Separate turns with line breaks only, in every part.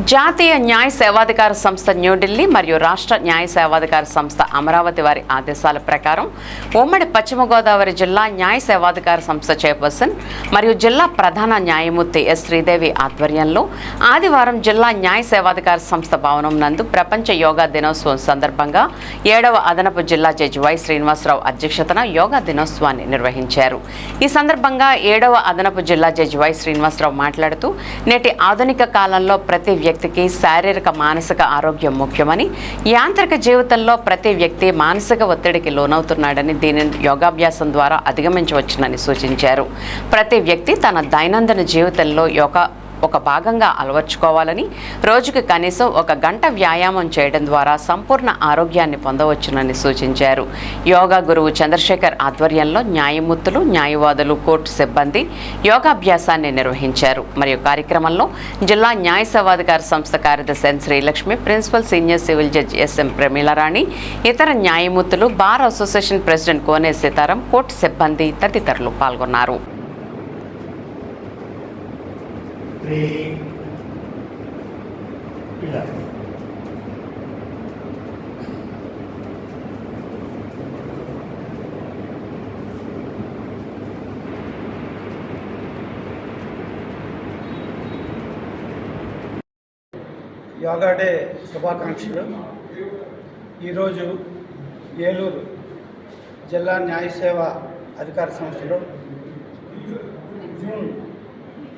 జాతీయ న్యాయ సేవాధికార సంస్థ న్యూఢిల్లీ మరియు రాష్ట్ర న్యాయ సేవాధికార సంస్థ అమరావతి వారి ఆదేశాల ప్రకారం ఉమ్మడి పశ్చిమ గోదావరి జిల్లా న్యాయ సేవాధికార సంస్థ చైర్పర్సన్ మరియు జిల్లా ప్రధాన న్యాయమూర్తి ఎస్ శ్రీదేవి ఆధ్వర్యంలో ఆదివారం జిల్లా న్యాయ సేవాధికార సంస్థ భవనం నందు ప్రపంచ యోగా దినోత్సవం సందర్భంగా 7వ అదనపు జిల్లా జడ్జి వై శ్రీనివాసరావు అధ్యక్షతన యోగా దినోత్సవాన్ని నిర్వహించారు. ఈ సందర్భంగా 7వ అదనపు జిల్లా జడ్జి వై శ్రీనివాసరావు మాట్లాడుతూ నేటి ఆధునిక కాలంలో ప్రతి వ్యక్తికి శారీరక మానసిక ఆరోగ్యం ముఖ్యమని, యాంత్రిక జీవితంలో ప్రతి వ్యక్తి మానసిక ఒత్తిడికి లోనవుతున్నాడని, దీనిని యోగాభ్యాసం ద్వారా అధిగమించవచ్చునని సూచించారు. ప్రతి వ్యక్తి తన దైనందిన జీవితంలో ఒక భాగంగా అలవర్చుకోవాలని, రోజుకి కనీసం 1 గంట వ్యాయామం చేయడం ద్వారా సంపూర్ణ ఆరోగ్యాన్ని పొందవచ్చునని సూచించారు. యోగా గురువు చంద్రశేఖర్ ఆధ్వర్యంలో న్యాయమూర్తులు, న్యాయవాదులు, కోర్టు సిబ్బంది యోగాభ్యాసాన్ని నిర్వహించారు. మరియు కార్యక్రమంలో జిల్లా న్యాయ సేవాధికార సంస్థ కార్యదర్శి N Srilakshmi, principal senior civil judge S M Pramilarani, ఇతర న్యాయమూర్తులు, bar association president Kone Sitaram, court సిబ్బంది తదితరులు పాల్గొన్నారు.
యోగా డే శుభాకాంక్షలు. ఈరోజు ఏలూరు జిల్లా న్యాయ సేవా అధికార సంస్థలో జూన్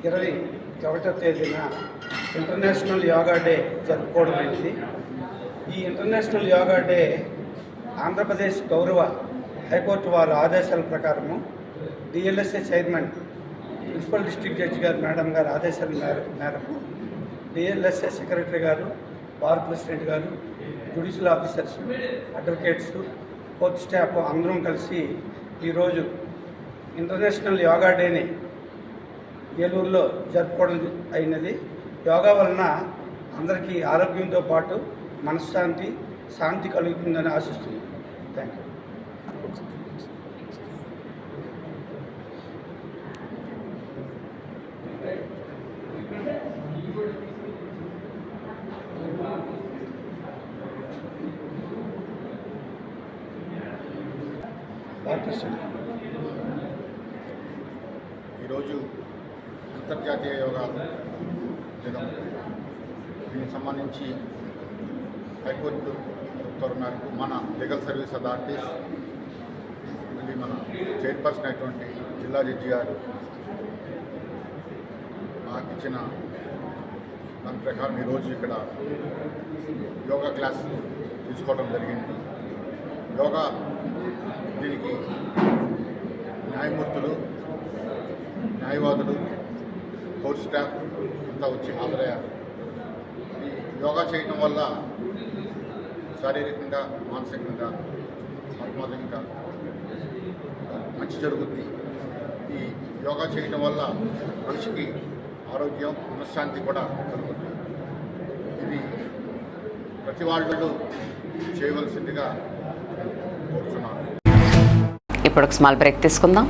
21వ తేదీన ఇంటర్నేషనల్ యోగా డే జరుపుకోవడం అయింది. ఈ ఇంటర్నేషనల్ యోగా డే ఆంధ్రప్రదేశ్ గౌరవ హైకోర్టు వారి ఆదేశాల ప్రకారము DLSA chairman, principal district judge గారు మేడం గారి ఆదేశాల మేరకు డిఎల్ఎస్ఏ సెక్రటరీ గారు, బార్ ప్రెసిడెంట్ గారు, judicial officers, advocates, court staff అందరం కలిసి ఈరోజు ఇంటర్నేషనల్ యోగా డేని ఏలూరులో జరుపుకోవడం అయినది. యోగా వలన అందరికీ ఆరోగ్యంతో పాటు మనశ్శాంతి, శాంతి కలుగుతుందని ఆశిస్తున్నాను. Thank you.
ఈరోజు అంతర్జాతీయ యోగా దినం. దీనికి సంబంధించి హైకోర్టు ఉత్తర్వు మేరకు మన లీగల్ సర్వీస్ అథారిటీస్, మళ్ళీ మన చైర్పర్సన్ అయినటువంటి జిల్లా జడ్జి గారు నాకు ఇచ్చిన దాని ప్రకారం ఈరోజు ఇక్కడ యోగా క్లాస్ తీసుకోవడం జరిగింది. యోగా దీనికి న్యాయమూర్తులు, న్యాయవాదులు, కోర్టు స్టాఫ్ అంతా వచ్చి హాజరయ్యారు. ఈ యోగా చేయటం వల్ల శారీరకంగా, మానసికంగా, ఆత్మీయంగా మంచి జరుగుద్ది. ఈ యోగా చేయటం వల్ల మనిషికి ఆరోగ్యం, మనశ్శాంతి కూడా కలుగుతుంది. ఇది ప్రతి వాళ్ళు చేయవలసిందిగా కోరుతున్నాను.
ఇప్పుడు ఒక స్మాల్ బ్రేక్ తీసుకుందాం.